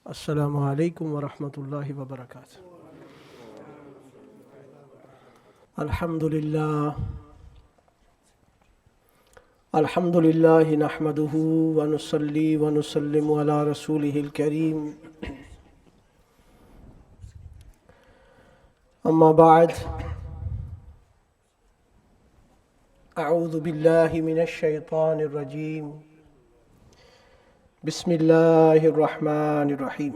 السلام علیکم ورحمۃ اللہ وبرکاتہ۔ الحمد للہ نحمده ونصلی ونسلم علی رسولہ الکریم، اما بعد، اعوذ باللہ من الشیطان الرجیم، بسم اللہ الرحمن الرحیم۔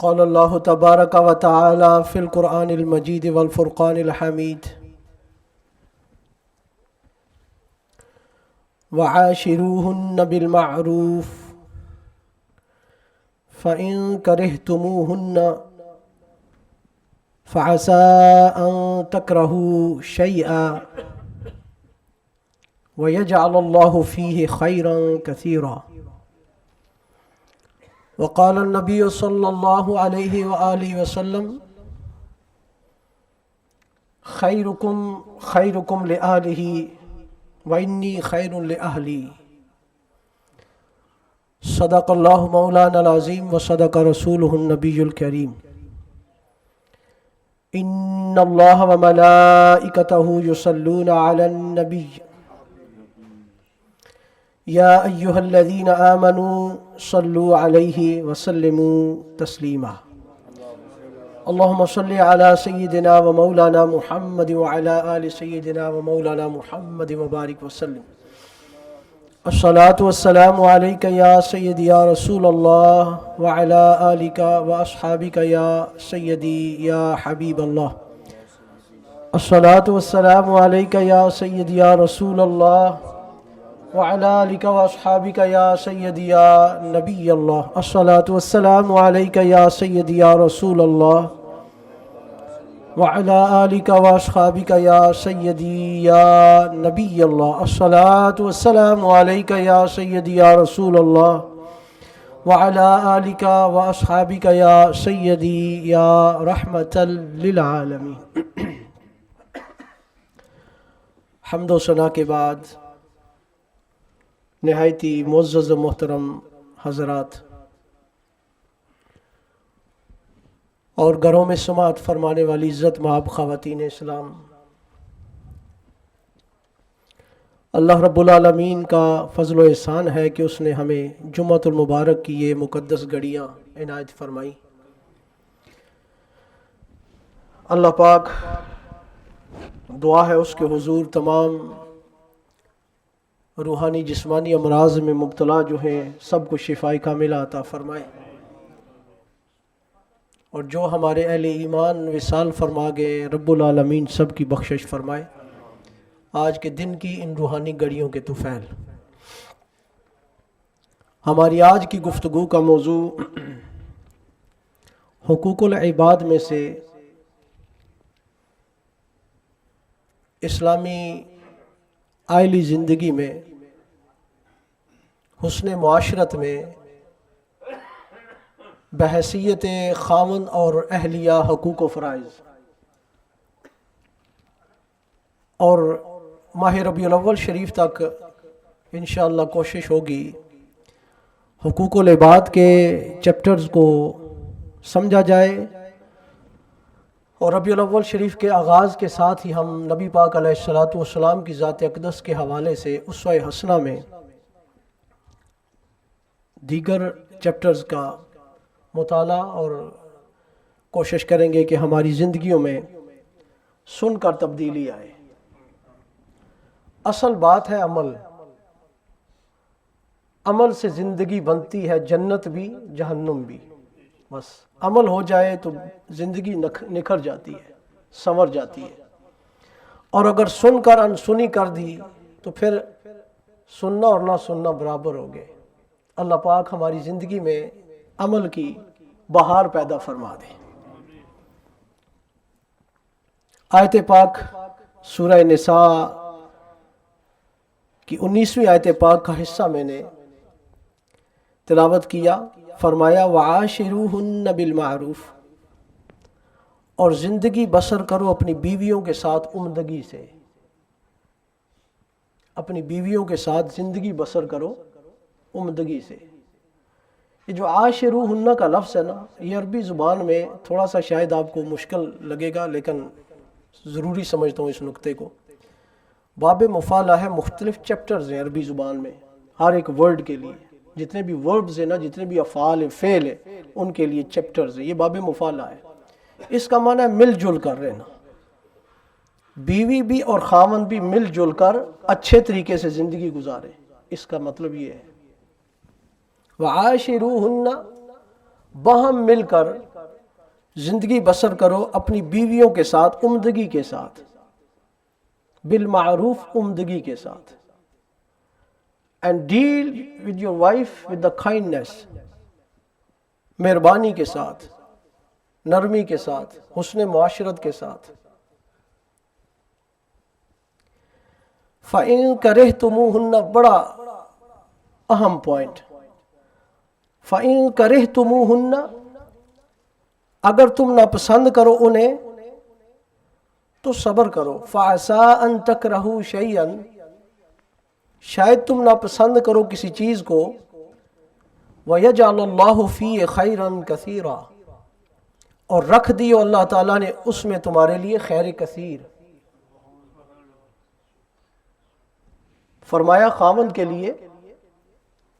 قال اللہ تبارک و تعالی فی القرآن المجید والفرقان الحمید، وعاشروہن بالمعروف فإن کرہتموہن فعسى أن تكرهوا شيئا ويجعل الله فيه خيرا كثيرا۔ وقال النبي صلى الله عليه وآله وسلم خيركم خيركم لأهله وإني خير لأهلي۔ صدق الله مولانا العظيم وصدق رسوله النبي الكريم۔ إن الله وملائكته يصلون على النبي يا أيها الذين آمنوا صلوا عليه وسلموا تسليما۔ اللهم صل على سيدنا ومولانا محمد وعلى آل سيدنا ومولانا محمد وبارك وسلم۔ الصلاة والسلام عليك يا سيدي يا رسول الله وعلى آلك وأصحابك يا سيدي يا حبيب الله۔ الصلاة والسلام عليك يا سيدي يا رسول الله وعلى آلك وأصحابك يا سيدي يا نبي الله۔ الصلاة والسلام عليك يا سيدي يا رسول الله وعلى آلك وأصحابك يا سيدي يا نبي الله۔ الصلاة والسلام عليك يا سيدي يا رسول الله وعلى آلك وأصحابك يا سيدي يا رحمة للعالمين۔ حمد و ثنا کے بعد نہایتی معزز و محترم حضرات اور گھروں میں سماعت فرمانے والی عزت مآب خواتین اسلام، اللہ رب العالمین کا فضل و احسان ہے کہ اس نے ہمیں جمعۃ المبارک کی یہ مقدس گھڑیاں عنایت فرمائی۔ اللہ پاک دعا ہے اس کے حضور تمام روحانی جسمانی امراض میں مبتلا جو ہیں سب کو شفاء کاملہ عطا فرمائے، اور جو ہمارے اہل ایمان وصال فرما گئے رب العالمین سب کی بخشش فرمائے۔ آج کے دن کی ان روحانی گھڑیوں کے طفیل، ہماری آج کی گفتگو کا موضوع حقوق العباد میں سے اسلامی آئلی زندگی میں حسن معاشرت میں بحیثیت خاوند اور اہلیہ حقوق و فرائض، اور ماہ ربیع الاول شریف تک انشاءاللہ کوشش ہوگی حقوق العباد کے چیپٹرز کو سمجھا جائے، اور ربیع الاول شریف کے آغاز کے ساتھ ہی ہم نبی پاک علیہ الصلاۃ والسلام کی ذات اقدس کے حوالے سے اسوہ حسنہ میں دیگر چیپٹرز کا مطالعہ اور کوشش کریں گے کہ ہماری زندگیوں میں سن کر تبدیلی آئے۔ اصل بات ہے عمل، عمل سے زندگی بنتی ہے جنت بھی جہنم بھی۔ بس عمل ہو جائے تو زندگی نکھر جاتی ہے، سنور جاتی ہے، اور اگر سن کر انسنی کر دی تو پھر سننا اور نہ سننا برابر ہو گئے۔ اللہ پاک ہماری زندگی میں عمل کی بہار پیدا فرما دے۔ آیت پاک سورہ نساء کی 19ویں آیت پاک کا حصہ میں نے تلاوت کیا، فرمایا وعاشروہن بالمعروف، اور زندگی بسر کرو اپنی بیویوں کے ساتھ عمدگی سے، اپنی بیویوں کے ساتھ زندگی بسر کرو عمدگی سے. یہ جو عاشروہن کا لفظ ہے نا، یہ عربی زبان میں تھوڑا سا شاید آپ کو مشکل لگے گا، لیکن ضروری سمجھتا ہوں اس نقطے کو. باب مفالہ ہے، مختلف چیپٹرز ہیں عربی زبان میں ہر ایک ورڈ کے لیے. جتنے بھی وربز ہیں نا، جتنے بھی افعال ہیں، فعل ہیں، ان کے لیے چیپٹرز ہیں. یہ باب مفالہ ہے. اس کا معنی ہے مل جل کر رہنا. بیوی بھی اور خاوند بھی مل جل کر اچھے طریقے سے زندگی گزارے. اس کا مطلب یہ ہے. وعاشروہن، باہم مل کر زندگی بسر کرو اپنی بیویوں کے ساتھ عمدگی کے ساتھ، بالمعروف، عمدگی کے ساتھ. And deal with your wife with the kindness, مہربانی کے ساتھ، نرمی کے ساتھ، حسن معاشرت کے ساتھ. فَإِن كَرِهْتُمُوهُنَّ، بڑا اہم پوائنٹ. فَإِن كَرِهْتُمُوهُنَّ، اگر تم ناپسند کرو انہیں تو صبر کرو. فَعَسَىٰ أَن تَكْرَهُوا شَيْئًا، شاید تم ناپسند کرو کسی چیز کو. وَيَجْعَلَ اللَّهُ فِيهِ خَيْرًا كَثِيرًا، اور رکھ دیو اللہ تعالیٰ نے اس میں تمہارے لیے خیر کثیر. فرمایا خاوند کے لیے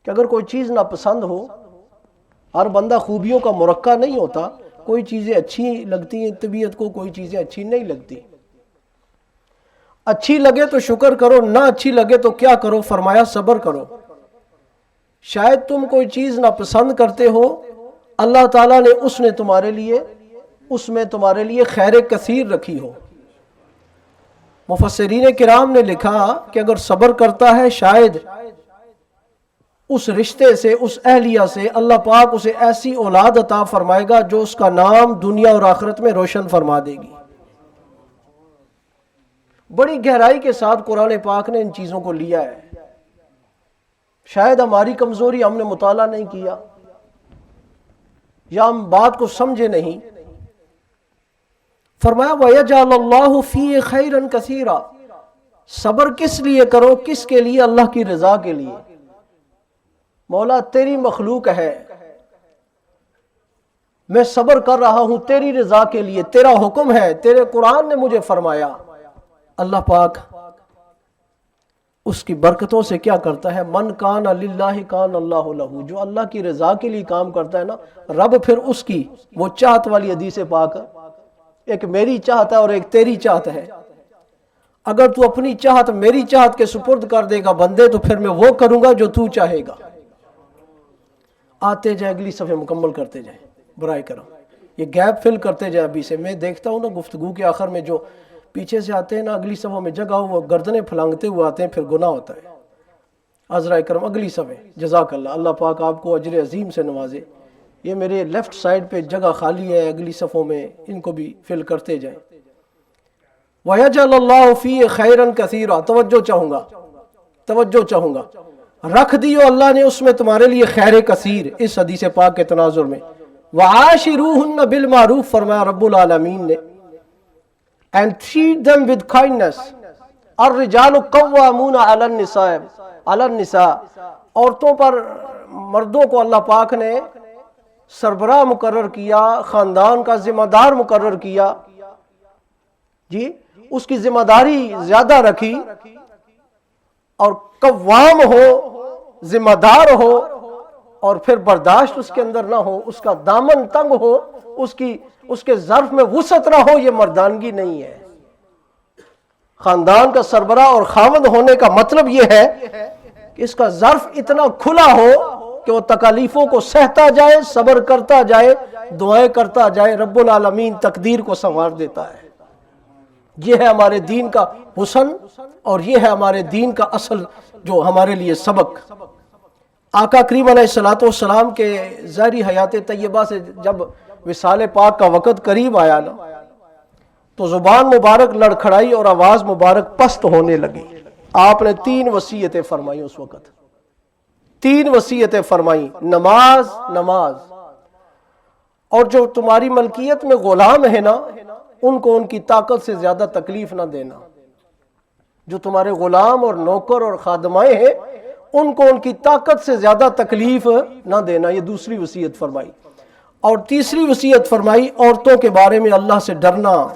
کہ اگر کوئی چیز ناپسند ہو، ہر بندہ خوبیوں کا مرکہ نہیں ہوتا، کوئی چیزیں اچھی لگتی ہیں طبیعت کو، کوئی چیزیں اچھی نہیں لگتی. اچھی لگے تو شکر کرو، نہ اچھی لگے تو کیا کرو؟ فرمایا صبر کرو. شاید تم کوئی چیز ناپسند کرتے ہو، اللہ تعالیٰ نے اس میں تمہارے لیے خیر کثیر رکھی ہو. مفسرین کرام نے لکھا کہ اگر صبر کرتا ہے، شاید اس رشتے سے، اس اہلیہ سے اللہ پاک اسے ایسی اولاد عطا فرمائے گا جو اس کا نام دنیا اور آخرت میں روشن فرما دے گی. بڑی گہرائی کے ساتھ قرآن پاک نے ان چیزوں کو لیا ہے. شاید ہماری کمزوری، ہم نے مطالعہ نہیں کیا یا ہم بات کو سمجھے نہیں. فرمایا وَيَجْعَلَ اللَّهُ فِيهِ خَيْرًا كَثِيرًا، صبر کس لیے کرو؟ کس کے لیے؟ اللہ کی رضا کے لیے. مولا تیری مخلوق ہے، میں صبر کر رہا ہوں تیری رضا کے لیے، تیرا حکم ہے، تیرے قرآن نے مجھے فرمایا. اللہ پاک اس کی برکتوں سے کیا کرتا ہے؟ من کان للہ کان اللہ لہ، جو اللہ کی رضا کے لیے کام کرتا ہے نا، رب پھر اس کی وہ چاہت والی حدیث پاک، ایک میری چاہت ہے اور ایک تیری چاہت ہے. اگر تو اپنی چاہت میری چاہت کے سپرد کر دے گا بندے، تو پھر میں وہ کروں گا جو تو چاہے گا. آتے جائے، اگلی صفحے مکمل کرتے جائیں برائے کرم، یہ گیپ فل کرتے جائیں. ابھی سے میں دیکھتا ہوں نا گفتگو کے آخر میں جو پیچھے سے آتے ہیں نا، اگلی صفحوں میں جگہ وہ گردنیں پھلانگتے ہوئے آتے ہیں، پھر گناہ ہوتا ہے. عذرائے کرم اگلی صفحے. جزاک اللہ، اللہ پاک آپ کو اجر عظیم سے نوازے. یہ میرے لیفٹ سائڈ پہ جگہ خالی ہے اگلی صفحوں میں، ان کو بھی فل کرتے جائیں. وَيَجْعَلَ اللَّهُ فِيهِ خَيْرًا كَثِيرًا، توجہ چاہوں گا. رکھ دیو اللہ نے اس میں تمہارے لیے خیر کثیر. اس حدیث پاک کے تناظر میں وَعَاشِرُوهُنَّ بِالْمَعْرُوفِ فرمایا رب العالمین نے. and treat them with kindness. الرجال قوامون علی النساء، عورتوں پر مردوں کو اللہ پاک نے سربراہ مقرر کیا، خاندان کا ذمہ دار مقرر کیا. جی اس کی ذمہ داری زیادہ رکھی، اور قوام ہو، ذمہ دار ہو، اور پھر برداشت اس کے اندر نہ ہو، اس کا دامن تنگ ہو، اس کے ظرف میں وسعت نہ ہو. یہ مردانگی نہیں ہے. خاندان کا سربراہ اور خاوند ہونے کا مطلب یہ ہے کہ اس کا ظرف اتنا کھلا ہو کہ وہ تکالیفوں کو سہتا جائے، صبر کرتا جائے، دعائیں کرتا جائے. رب العالمین تقدیر کو سنوار دیتا ہے. یہ ہے ہمارے دین کا حسن، اور یہ ہے ہمارے دین کا اصل جو ہمارے لیے سبق. آقا کریم علیہ الصلوۃ والسلام کے ظاہری حیات طیبہ سے جب وصال پاک کا وقت قریب آیا نا، تو زبان مبارک لڑکھڑائی اور آواز مبارک پست ہونے لگی. آپ نے 3 وصیتیں فرمائی. اس وقت 3 وصیتیں فرمائی. نماز، اور جو تمہاری ملکیت میں غلام ہے نا، ان کو ان کی طاقت سے زیادہ تکلیف نہ دینا. جو تمہارے غلام اور نوکر اور خادمائیں ہیں، ان کو ان کی طاقت سے زیادہ تکلیف نہ دینا، یہ دوسری وصیت فرمائی۔ اور تیسری وصیت فرمائی عورتوں کے بارے میں اللہ سے ڈرنا،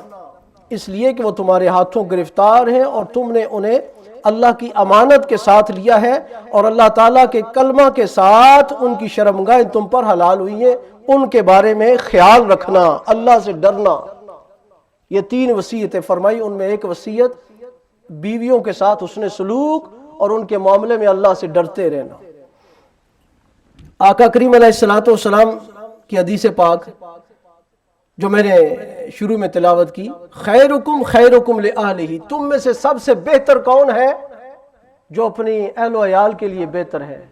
اس لیے کہ وہ تمہارے ہاتھوں گرفتار ہیں اور تم نے انہیں اللہ کی امانت کے ساتھ لیا ہے، اور اللہ تعالیٰ کے کلمہ کے ساتھ ان کی شرمگاہیں تم پر حلال ہوئی ہیں، ان کے بارے میں خیال رکھنا، اللہ سے ڈرنا۔ یہ 3 وصیتیں فرمائی، ان میں ایک وصیت بیویوں کے ساتھ حسن سلوک اور ان کے معاملے میں اللہ سے ڈرتے رہنا۔ آقا کریم علیہ الصلوۃ والسلام کی حدیث پاک جو میں نے شروع میں تلاوت کی، خیرکم خیرکم لأہلہ، تم میں سے سب سے بہتر کون ہے؟ جو اپنی اہل و عیال کے لیے بہتر ہے۔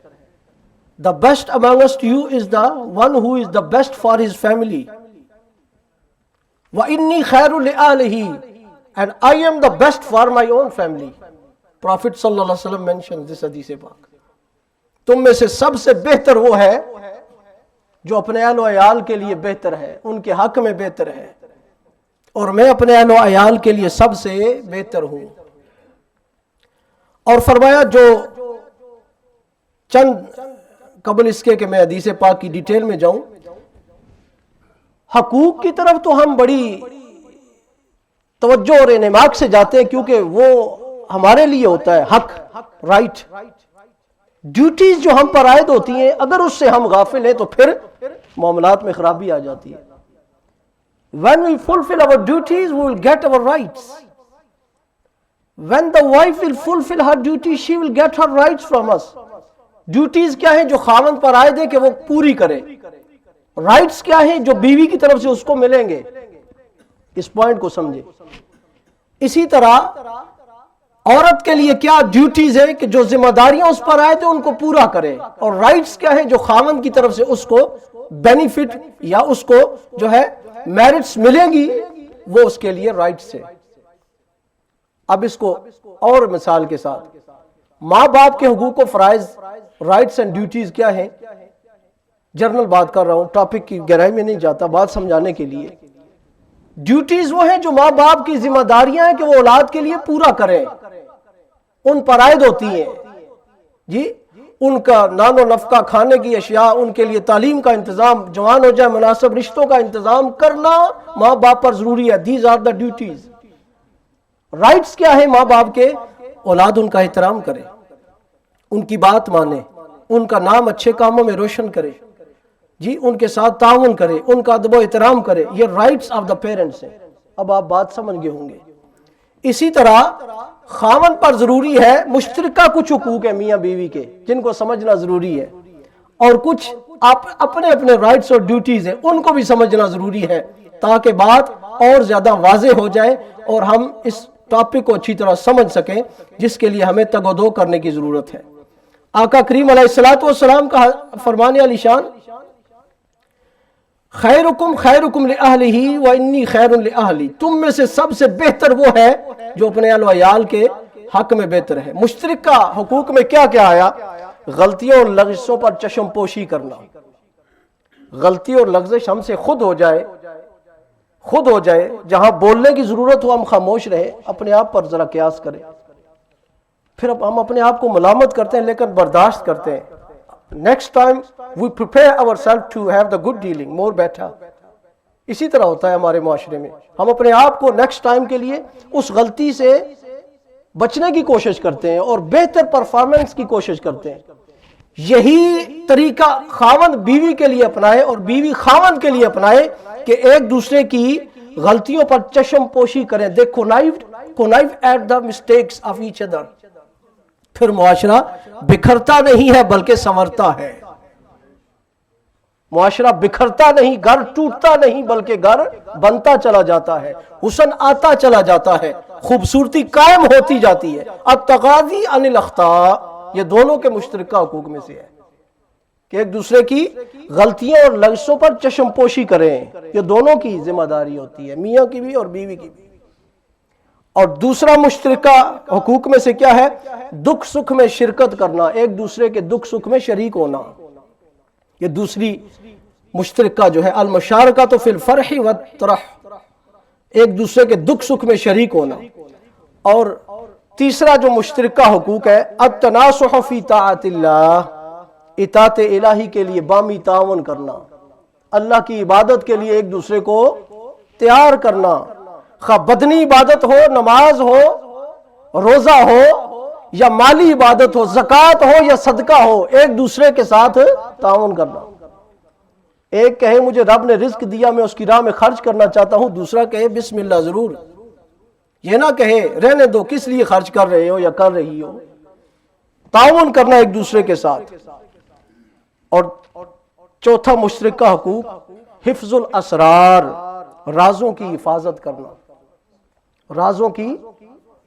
The best amongst you is the one who is the best for his family. وَإِنِّي خَيْرٌ لِأَهْلِهِ and I am the best for my own family. Prophet صلی اللہ علیہ وسلم mentions this حدیث پاک۔ تم میں سے سب سے بہتر وہ ہے جو اپنے اہل و عیال کے لیے بہتر ہے، ان کے حق میں بہتر ہے، اور میں اپنے اہل و عیال کے لیے سب سے بہتر ہوں۔ اور فرمایا جو چند قبل اس کے کہ میں حدیث پاک کی ڈیٹیل میں جاؤں، حقوق کی طرف تو ہم بڑی توجہ اور انعماق سے جاتے ہیں کیونکہ وہ ہمارے لیے ہوتا ہے حق، رائٹ۔ ڈیوٹیز جو ہم پر عائد ہوتی ہیں اگر اس سے ہم غافل ہیں تو پھر معاملات میں خرابی آ جاتی ہے۔ When we fulfill our duties, we will get our rights. When the wife will fulfill her duties, she will get her rights from us. Duties کیا ہیں جو خاوند پر عائد ہے کہ وہ پوری کرے، رائٹس کیا ہیں جو بیوی کی طرف سے اس کو ملیں گے، اس پوائنٹ کو سمجھے۔ اسی طرح عورت کے لیے کیا ڈیوٹیز ہیں کہ جو ذمہ داریاں اس پر آئے تو ان کو پورا کرے، اور رائٹس کیا ہیں جو خاوند کی طرف سے اس کو بینیفٹ یا اس کو جو ہے میرٹس ملیں گی، وہ اس کے لیے رائٹس ہے۔ اب اس کو اور مثال کے ساتھ، ماں باپ کے حقوق و فرائض، رائٹس اینڈ ڈیوٹیز کیا ہیں، جنرل بات کر رہا ہوں، ٹاپک کی گہرائی میں نہیں جاتا، بات سمجھانے کے لیے۔ ڈیوٹیز وہ ہیں جو ماں باپ کی ذمہ داریاں ہیں کہ وہ اولاد کے لیے پورا کریں، ان پر عائد ہوتی ہیں جی، ان کا نان و نفقہ، کھانے کی اشیاء، ان کے لیے تعلیم کا انتظام، جوان ہو جائے مناسب رشتوں کا انتظام کرنا ماں باپ پر ضروری ہے۔ These are the duties. Rights کیا ہے ماں باپ کے؟ اولاد ان کا احترام کرے، ان کی بات مانے، ان کا نام اچھے کاموں میں روشن کرے جی، ان کے ساتھ تعاون کرے، ان کا ادب و احترام کرے، یہ رائٹس آف دا پیرنٹس ہیں۔ اب آپ بات سمجھ گئے ہوں گے۔ اسی طرح خاوند پر ضروری ہے مشترکہ کچھ حقوق ہیں میاں بیوی کے جن کو سمجھنا ضروری ہے، اور کچھ اپنے اپنے رائٹس اور ڈیوٹیز ہیں ان کو بھی سمجھنا ضروری ہے تاکہ بات اور زیادہ واضح ہو جائے اور ہم اس ٹاپک کو اچھی طرح سمجھ سکیں، جس کے لیے ہمیں تگ و دو کرنے کی ضرورت ہے۔ آقا کریم علیہ الصلوۃ والسلام کا فرمان علی شان، خیرکم خیرکم لأہلہ وانی خیر لأہلی، تم میں سے سب سے بہتر وہ ہے جو اپنے اہل و عیال کے حق میں بہتر ہے۔ مشترکہ حقوق میں کیا کیا آیا؟ غلطیوں اور لغزشوں پر چشم پوشی کرنا۔ غلطی اور لغزش ہم سے خود ہو جائے، جہاں بولنے کی ضرورت ہو ہم خاموش رہے، اپنے آپ پر ذرا قیاس کریں۔ پھر ہم اپنے آپ کو ملامت کرتے ہیں لیکن برداشت کرتے ہیں۔ Next time we prepare ourselves to have the good dealing, more better. اسی طرح ہوتا ہے ہمارے معاشرے میں، ہم اپنے آپ کو نیکسٹ ٹائم کے لیے اس غلطی سے بچنے کی کوشش کرتے ہیں اور بہتر پرفارمنس کی کوشش کرتے ہیں۔ یہی طریقہ خاوند بیوی کے لیے اپنائے اور بیوی خاوند کے لیے اپنائے کہ ایک دوسرے کی غلطیوں پر چشم پوشی کریں۔ They connive at the mistakes of each other. پھر معاشرہ بکھرتا نہیں ہے بلکہ سنورتا ہے۔ معاشرہ بکھرتا نہیں، گھر ٹوٹتا نہیں بلکہ گھر بنتا چلا جاتا ہے، حسن آتا چلا جاتا ہے، خوبصورتی قائم ہوتی جاتی ہے۔ التغاضی عن الاخطاء، یہ دونوں کے مشترکہ حقوق میں سے ہے کہ ایک دوسرے کی غلطیوں اور لغزشوں پر چشم پوشی کریں، یہ دونوں کی ذمہ داری ہوتی ہے، میاں کی بھی اور بیوی کی بھی۔ اور دوسرا مشترکہ حقوق میں سے کیا ہے؟ دکھ سکھ میں شرکت کرنا، ایک دوسرے کے دکھ سکھ میں شریک ہونا، یہ دوسری مشترکہ جو ہے۔ المشارکۃ فی الفرح والطرح، ایک دوسرے کے دکھ سکھ میں شریک ہونا۔ اور تیسرا جو مشترکہ حقوق ہے، التناصح فی طاعت اللہ، اطاعت الہی کے لیے بامی تعاون کرنا، اللہ کی عبادت کے لیے ایک دوسرے کو تیار کرنا، خواہ بدنی عبادت ہو، نماز ہو، روزہ ہو، یا مالی عبادت ہو، زکوٰۃ ہو یا صدقہ ہو، ایک دوسرے کے ساتھ تعاون کرنا۔ ایک کہے مجھے رب نے رزق دیا، میں اس کی راہ میں خرچ کرنا چاہتا ہوں، دوسرا کہے بسم اللہ ضرور، یہ نہ کہے رہنے دو کس لیے خرچ کر رہے ہو یا کر رہی ہو۔ تعاون کرنا ایک دوسرے کے ساتھ۔ اور چوتھا مشترکہ حقوق، حفظ الاسرار، رازوں کی حفاظت کرنا، رازوں کی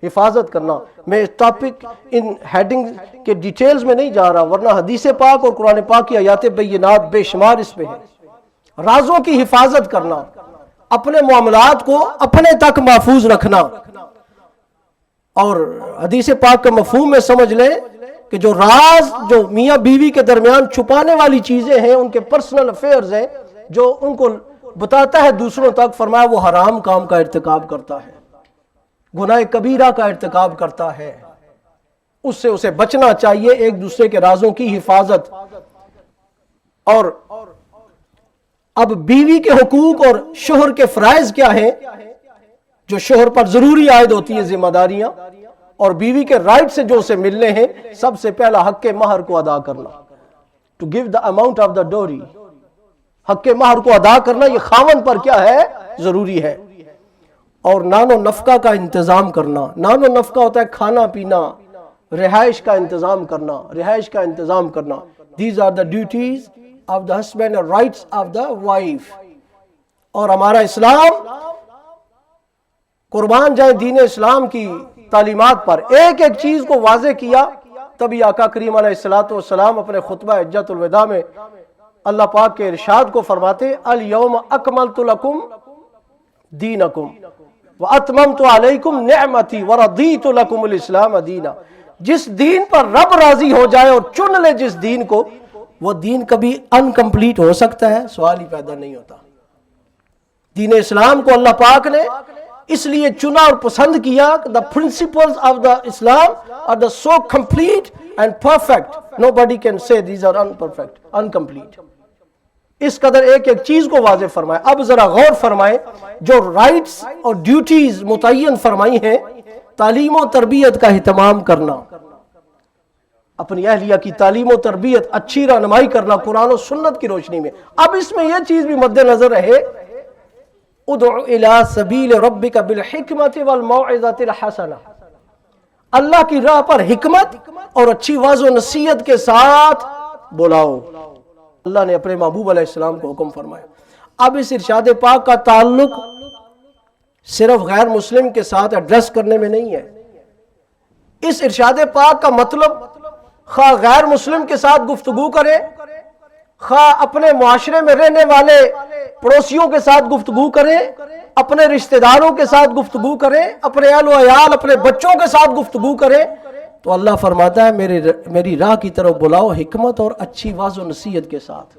حفاظت کرنا۔ میں ٹاپک ان ہیڈنگ کے ڈیٹیلز میں نہیں جا رہا، ورنہ حدیث پاک اور قرآن پاک کی آیات بینات بے شمار اس پہ ہے۔ رازوں کی حفاظت کرنا، اپنے معاملات کو اپنے تک محفوظ رکھنا۔ اور حدیث پاک کا مفہوم میں سمجھ لیں کہ جو راز جو میاں بیوی کے درمیان چھپانے والی چیزیں ہیں، ان کے پرسنل افیئرز ہیں، جو ان کو بتاتا ہے دوسروں تک، فرمایا وہ حرام کام کا ارتکاب کرتا ہے، گناہ کبیرہ کا ارتکاب کرتا ہے، اس سے اسے بچنا چاہیے۔ ایک دوسرے کے رازوں کی حفاظت۔ اور اب بیوی کے حقوق اور شوہر کے فرائض کیا ہیں، جو شوہر پر ضروری عائد ہوتی ہے ذمہ داریاں، اور بیوی کے رائٹ سے جو اسے ملنے ہیں۔ سب سے پہلا حق مہر کو ادا کرنا، to give the amount of the dowry، حق مہر کو ادا کرنا یہ خاوند پر کیا ہے، ضروری ہے۔ اور نان و نفقہ کا انتظام کرنا۔ نان و نفقہ ہوتا ہے کھانا پینا، رہائش کا انتظام کرنا، رہائش کا انتظام کرنا۔ These are the duties of the husband and rights of the wife۔ اور ہمارا اسلام قربان جائے دین اسلام کی تعلیمات پر، ایک ایک چیز کو واضح کیا۔ تبھی آقا کریم علیہ الصلوۃ والسلام اپنے خطبہ حجۃ الوداع میں اللہ پاک کے ارشاد کو فرماتے، الیوم اکملت لکم دینکم واتممت علیکم نعمتی ورضیت لکم الاسلام دینا۔ جس دین پر رب راضی ہو جائے اور چن لے جس دین کو، وہ دین کبھی انکمپلیٹ ہو سکتا ہے؟ سوال ہی پیدا نہیں ہوتا۔ دین اسلام کو اللہ پاک نے اس لیے چنا اور پسند کیا، the principles of the Islam are the so complete and perfect, nobody can say these are unperfect, incomplete۔ اس قدر ایک ایک چیز کو واضح فرمائے۔ اب ذرا غور فرمائیں، جو رائٹس اور ڈیوٹیز متعین فرمائی ہیں، تعلیم و تربیت کا اہتمام کرنا، اپنی اہلیہ کی تعلیم و تربیت، اچھی رہنمائی کرنا قرآن و سنت کی روشنی میں۔ اب اس میں یہ چیز بھی مد نظر رہے، ادع الی سبیل ربک بالحکمت والموعظۃ الحسنہ، اللہ کی راہ پر حکمت اور اچھی واعظ و نصیحت کے ساتھ بلاؤ۔ اللہ نے اپنے محبوب علیہ السلام کو حکم فرمایا۔ اب اس ارشاد پاک کا تعلق صرف غیر مسلم کے ساتھ ایڈریس کرنے میں نہیں ہے۔ اس ارشاد پاک کا مطلب خواہ غیر مسلم کے ساتھ گفتگو کرے، خواہ اپنے معاشرے میں رہنے والے پڑوسیوں کے ساتھ گفتگو کرے، اپنے رشتہ داروں کے ساتھ گفتگو کرے، اپنے اہل و عیال، اپنے بچوں کے ساتھ گفتگو کرے، تو اللہ فرماتا ہے میری راہ کی طرف بلاؤ حکمت اور اچھی واعظ و نصیحت کے ساتھ۔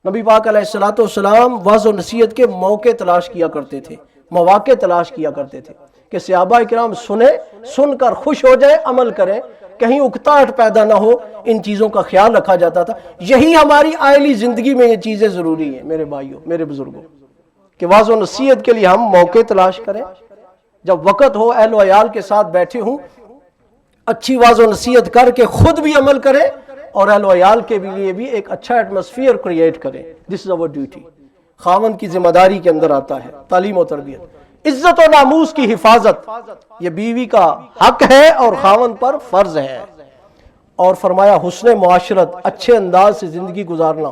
نبی پاک علیہ الصلوۃ والسلام واعظ و نصیحت کے موقع تلاش کیا کرتے تھے، مواقع تلاش کیا کرتے تھے کہ صحابہ کرام سن کر خوش ہو جائیں، عمل کریں، کہیں اکتاہٹ پیدا نہ ہو، ان چیزوں کا خیال رکھا جاتا تھا۔ یہی ہماری آئلی زندگی میں یہ چیزیں ضروری ہیں میرے بھائیوں، میرے بزرگوں، کہ واعظ و نصیحت کے لیے ہم موقع تلاش کریں، جب وقت ہو اہل و عیال کے ساتھ بیٹھے ہوں، اچھی واعظ و نصیحت کر کے خود بھی عمل کریں اور اہل و عیال کے لیے بھی ایک اچھا ایٹماسفیئر کریٹ کریں۔ دس از آور ڈیوٹی۔ خاوند کی ذمہ داری کے اندر آتا ہے تعلیم و تربیت۔ عزت و ناموس کی حفاظت یہ بیوی کا حق ہے اور خاوند پر فرض ہے۔ اور فرمایا حسن معاشرت، اچھے انداز سے زندگی گزارنا،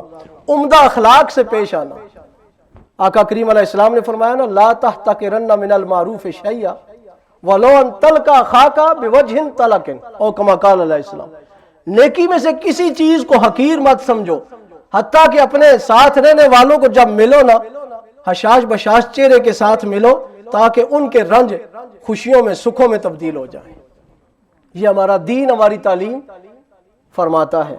عمدہ اخلاق سے پیش آنا۔ آقا کریم علیہ السلام نے فرمایا نا، لا تحتقرن من المعروف شیئا ولو ان تلقى اخاك بوجه طلق، او کما قال علیہ السلام، نیکی میں سے کسی چیز کو حقیر مت سمجھو، حتیٰ کہ اپنے ساتھ رہنے والوں کو جب ملو نا، حشاش بشاش چہرے کے ساتھ ملو، تاکہ ان کے رنج خوشیوں میں، سکھوں میں تبدیل ہو جائیں۔ یہ ہمارا دین، ہماری تعلیم فرماتا ہے۔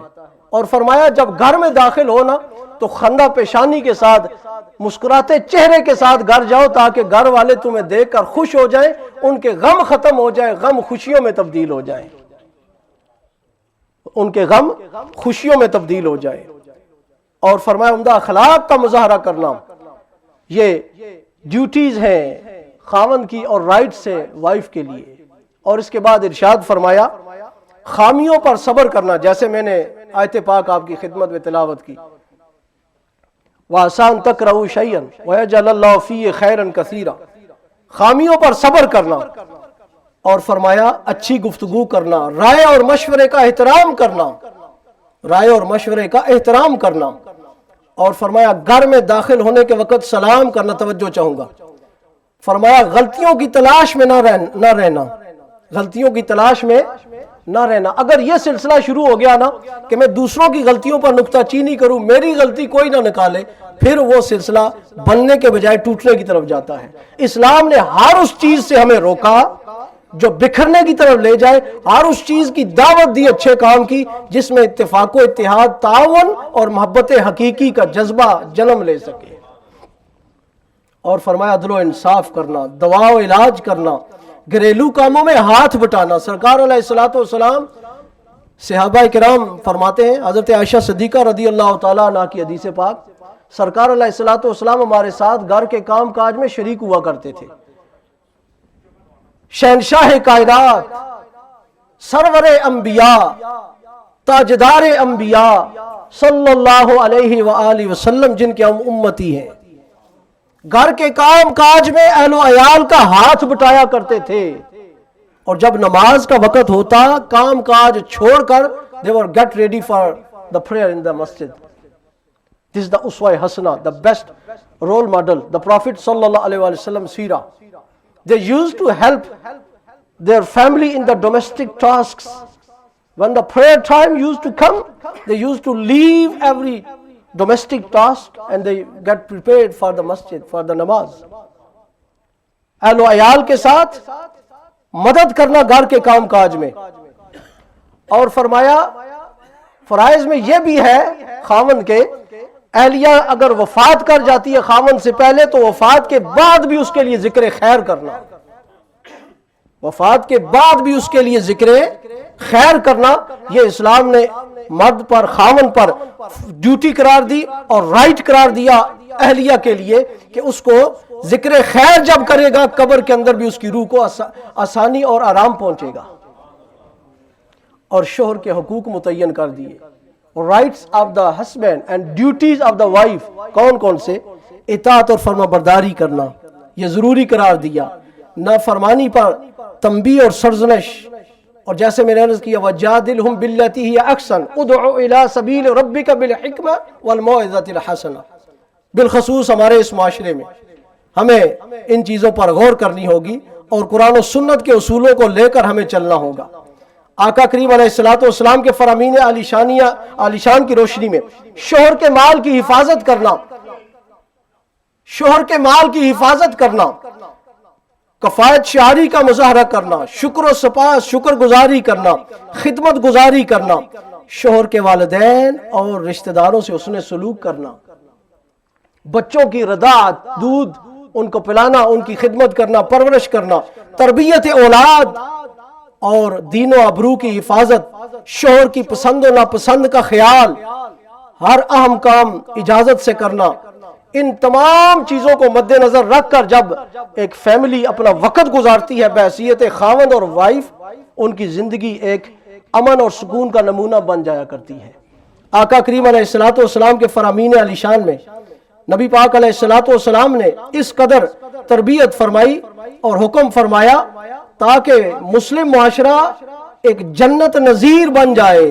اور فرمایا جب گھر میں داخل ہو نا تو خندہ پیشانی کے ساتھ مسکراتے چہرے کے ساتھ گھر جاؤ تاکہ گھر والے تمہیں دیکھ کر خوش ہو جائیں، ان کے غم ختم ہو جائے، غم خوشیوں میں تبدیل ہو جائیں، ان کے غم خوشیوں میں تبدیل ہو جائے۔ اور فرمایا عمدہ اخلاق کا مظاہرہ کرنا، یہ ڈیوٹیز ہیں خاوند کی اور رائٹس ہیں وائف کے لیے۔ اور اس کے بعد ارشاد فرمایا خامیوں پر صبر کرنا، جیسے میں نے آیت پاک آپ کی خدمت میں تلاوت کی، وَآسَان تَكْرَهُ شَيْئًا وَيَجْعَلَ اللَّهُ فِيهِ خَيْرًا كَثِيرًا، خامیوں پر صبر کرنا۔ اور فرمایا اچھی گفتگو کرنا، رائے اور مشورے کا احترام کرنا، رائے اور مشورے کا احترام کرنا۔ اور فرمایا گھر میں داخل ہونے کے وقت سلام کرنا، توجہ چاہوں گا، فرمایا غلطیوں کی تلاش میں نہ رہنا، غلطیوں کی تلاش میں نہ رہنا۔ اگر یہ سلسلہ شروع ہو گیا نا کہ میں دوسروں کی غلطیوں پر نکتہ چینی کروں، میری غلطی کوئی نہ نکالے، پھر وہ سلسلہ بننے کے بجائے ٹوٹنے کی طرف جاتا ہے۔ اسلام نے ہر اس چیز سے ہمیں روکا جو بکھرنے کی طرف لے جائے، ہر اس چیز کی دعوت دی اچھے کام کی جس میں اتفاق و اتحاد، تعاون اور محبت حقیقی کا جذبہ جنم لے سکے۔ اور فرمایا عدل و انصاف کرنا، دوا و علاج کرنا، گھریلو کاموں میں ہاتھ بٹانا۔ سرکار علیہ الصلوۃ والسلام، صحابہ کرام فرماتے ہیں، حضرت عائشہ صدیقہ رضی اللہ تعالیٰ عنہ کی حدیث پاک، سرکار علیہ الصلوۃ والسلام ہمارے ساتھ گھر کے کام کاج میں شریک ہوا کرتے تھے۔ شہنشاہ کائنات، سرور انبیاء، تاجدار انبیاء صلی اللہ علیہ وآلہ وسلم، جن کے ہم امتی ہیں، گھر کے کام کاج میں اہل و عیال کا ہاتھ بٹایا کرتے تھے۔ اور جب نماز کا وقت ہوتا کام کاج چھوڑ کر they were get ready for the prayer in the masjid. This is the uswa hasana, the best role model, the Prophet sallallahu alaihi wasallam seerah. They used to help their family in the domestic tasks. When the prayer time used to come, they used to leave every domestic task and they get prepared for the masjid, for the namaz. اہل و عیال کے ساتھ مدد کرنا گھر کے کام کاج میں۔ اور فرمایا فرائض میں یہ بھی ہے خاوند کے، اہلیہ اگر وفات کر جاتی ہے خاوند سے پہلے تو وفات کے بعد بھی اس کے لیے ذکر خیر کرنا، وفات کے بعد بھی اس کے لیے ذکر خیر کرنا۔ یہ اسلام نے مرد پر، خاوند پر ڈیوٹی قرار دی اور رائٹ قرار دیا اہلیہ کے لیے کہ اس کو ذکر خیر جب کرے گا قبر کے اندر بھی اس کی روح کو آسانی اور آرام پہنچے گا۔ اور شوہر کے حقوق متعین کر دیے، rights of the husband and duties of the wife, کون کون سے؟ اطاعت اور فرما برداری کرنا یہ ضروری قرار دیا، نافرمانی پر تنبیہ اور سرزنش۔ اور جیسے میں نے عرض کیا وَجَادِلْهُمْ بِالَّتِي هِيَ أَحْسَنُ اُدْعُ إِلَىٰ سَبِيلِ رَبِّكَ بِالْحِکْمَةِ وَالْمَوْعِظَةِ الْحَسَنَةِ۔ بالخصوص ہمارے اس معاشرے میں ہمیں ان چیزوں پر غور کرنی ہوگی اور قرآن و سنت کے اصولوں کو لے کر ہمیں چلنا ہوگا۔ آقا کریم علیہ الصلوۃ والسلام کے فرامین عالیشان کی روشنی میں شوہر کے مال کی حفاظت کرنا، شوہر کے مال کی حفاظت کرنا، کفایت شعری کا مظاہرہ کرنا، شکر و سپاس، شکر گزاری کرنا، خدمت گزاری کرنا، شوہر کے والدین اور رشتہ داروں سے حسن سلوک کرنا، بچوں کی رضاعت، دودھ ان کو پلانا، ان کی خدمت کرنا، پرورش کرنا، تربیت اولاد اور دین و ابرو کی حفاظت، شوہر کی پسند و ناپسند کا خیال، ہر اہم کام اجازت سے کرنا۔ ان تمام چیزوں کو مد نظر رکھ کر جب ایک فیملی اپنا وقت گزارتی ہے بحیثیت خاوند اور وائف، ان کی زندگی ایک امن اور سکون کا نمونہ بن جایا کرتی ہے۔ آقا کریم علیہ الصلوۃ والسلام کے فرامین عالیشان میں نبی پاک علیہ الصلوۃ والسلام نے اس قدر تربیت فرمائی اور حکم فرمایا تاکہ مسلم معاشرہ ایک جنت نظیر بن جائے،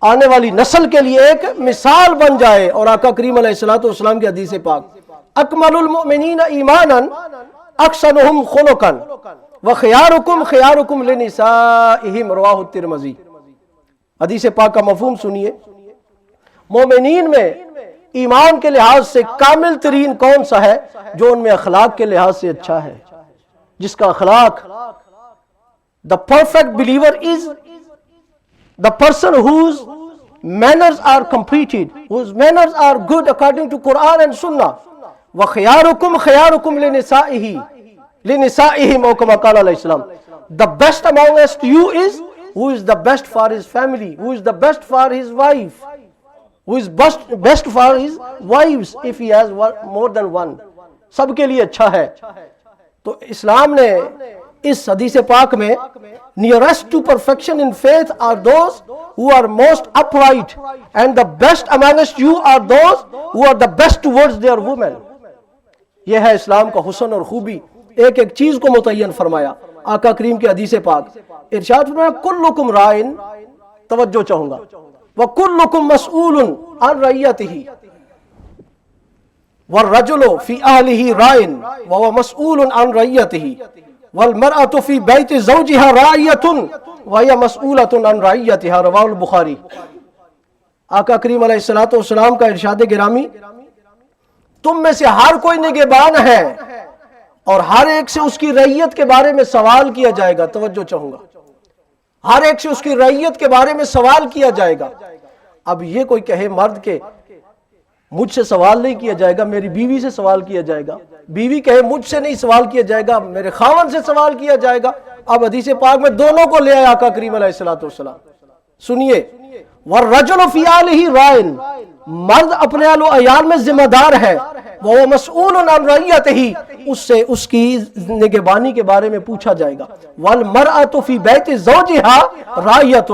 آنے والی نسل کے لیے ایک مثال بن جائے۔ اور آقا کریم علیہ الصلوۃ والسلام کی حدیث پاک اکمل المؤمنین ایمانا احسنهم خلقا وخیارکم خیارکم لنسائہم، رواہ الترمذی۔ حدیث پاک کا مفہوم سنیے، مومنین میں ایمان کے لحاظ سے کامل ترین کون سا ہے؟ جو ان میں اخلاق کے لحاظ سے اچھا ہے، جس کا اخلاق، the perfect believer is The person whose manners are completed, whose manners are good according to Quran and Sunnah. وَخِيَارُكُمْ خِيَارُكُمْ لِنِسَائِهِمْ أو كما قال علیہ السلام. The best amongst you is who is the best for his family, who is the best for his wife, who is best for his wives if he has more than one. سب کے لیے اچھا ہے. تو اسلام نے اس حدیث پاک میں nearest to perfection in faith are those who are most upright, and the best amongst you are those who are the best towards their women. یہ ہے اسلام کا حسن اور خوبی. ایک ایک چیز کو متعین فرمایا. آقا کریم کی حدیث پاک ارشاد فرمایا کلکم رائن، توجہ چاہوں گا، وکلکم مسئول عن رعیتہ، والرجل فی اہلہ رائن وهو مسئول عن رعیتہ، والمرأة فی بیت زوجها راعیۃ وہی مسئولۃ عن رعیتها. رواہ البخاری. آقا کریم علیہ الصلوۃ والسلام کا ارشاد گرامی، تم میں سے ہر کوئی نگہبان ہے اور ہر ایک سے اس کی رعیت کے بارے میں سوال کیا جائے گا. توجہ چاہوں گا، ہر ایک سے اس کی رعیت کے بارے میں سوال کیا جائے گا. اب یہ کوئی کہے مرد کے مجھ سے سوال نہیں کیا جائے گا، میری بیوی سے سوال کیا جائے گا. بیوی کہے مجھ سے نہیں سوال کیا جائے گا، میرے خاوند سے سوال کیا جائے گا. اب حدیث پاک میں دونوں کو لے آئے آقا کریم علیہ الصلوۃ والسلام. سنیے، والرجل فی اہلہ رائن، مرد اپنے اہل و عیال میں ذمہ دار ہے، وہ مسئول عن رعیتہ، اس سے اس کی نگہبانی کے بارے میں پوچھا جائے گا. والمرأة فی بیت زوجہا راعیۃ،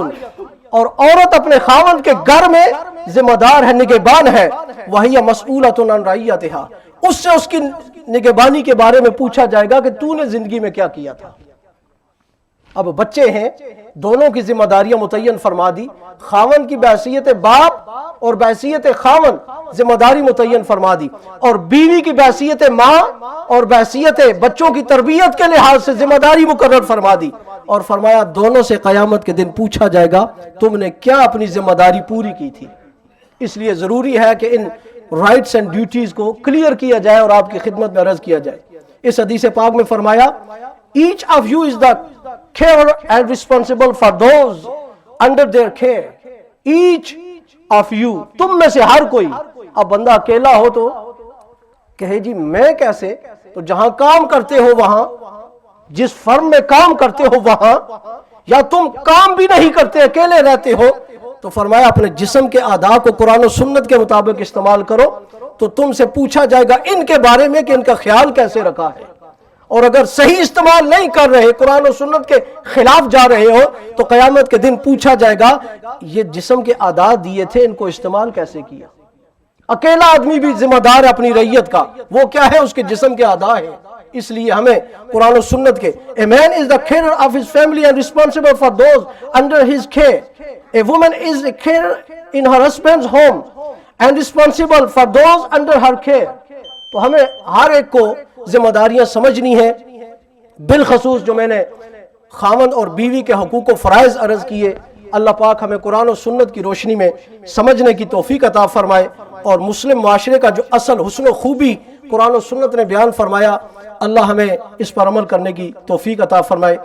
اور عورت اپنے خاوند کے گھر میں ذمہ دار ہے، نگہبان ہے. وہی مسئولۃ عن رعیتہا، اس سے اس کی نگہبانی کے بارے میں پوچھا جائے گا کہ تو نے زندگی میں کیا کیا تھا. اب بچے ہیں، دونوں کی ذمہ داریاں متعین فرما دی. خاوند کی بحیثیت باپ اور بحیثیت خاوند ذمہ داری متعین فرما دی، اور بیوی کی بحیثیت ماں اور بحیثیت بچوں کی تربیت کے لحاظ سے ذمہ داری مقرر فرما دی. اور فرمایا دونوں سے قیامت کے دن پوچھا جائے گا تم نے کیا اپنی ذمہ داری پوری کی تھی. اس لیے ضروری ہے کہ ان رائٹس اینڈ ڈیوٹیز کو کلیئر کیا جائے اور آپ کی خدمت میں عرض کیا جائے. اس حدیث پاک میں فرمایا each of you is the carer and responsible for those under their care. each of you، تم میں سے ہر کوئی. اب بندہ اکیلا ہو تو کہے جی میں کیسے، تو جہاں کام کرتے ہو وہاں، جس فرم میں کام کرتے ہو وہاں، یا تم کام بھی نہیں کرتے اکیلے رہتے ہو، تو فرمایا اپنے جسم کے اعضاء کو قرآن و سنت کے مطابق استعمال کرو تو تم سے پوچھا جائے گا ان کے بارے میں کہ ان کا خیال کیسے رکھا ہے. اور اگر صحیح استعمال نہیں کر رہے، قرآن و سنت کے خلاف جا رہے ہو، تو قیامت کے دن پوچھا جائے گا یہ جسم کے اعضاء دیے تھے، ان کو استعمال کیسے کیا. اکیلا آدمی بھی ذمہ دار ہے اپنی رعیت کا، وہ کیا ہے، اس کے جسم کے اعضاء ہیں. اس لیے ہمیں قرآن و سنت کے A man is the carer of his family and responsible for those under his care. A woman is a carer in her husband's home and responsible for those under her care. تو ہمیں ہر ایک کو ذمہ داریاں سمجھنی ہیں. بالخصوص جو میں نے خاوند اور بیوی کے حقوق و فرائض عرض کیے، اللہ پاک ہمیں قرآن و سنت کی روشنی میں سمجھنے کی توفیق عطا فرمائے، اور مسلم معاشرے کا جو اصل حسن و خوبی قرآن و سنت نے بیان فرمایا، اللہ ہمیں اس پر عمل کرنے کی توفیق عطا فرمائے.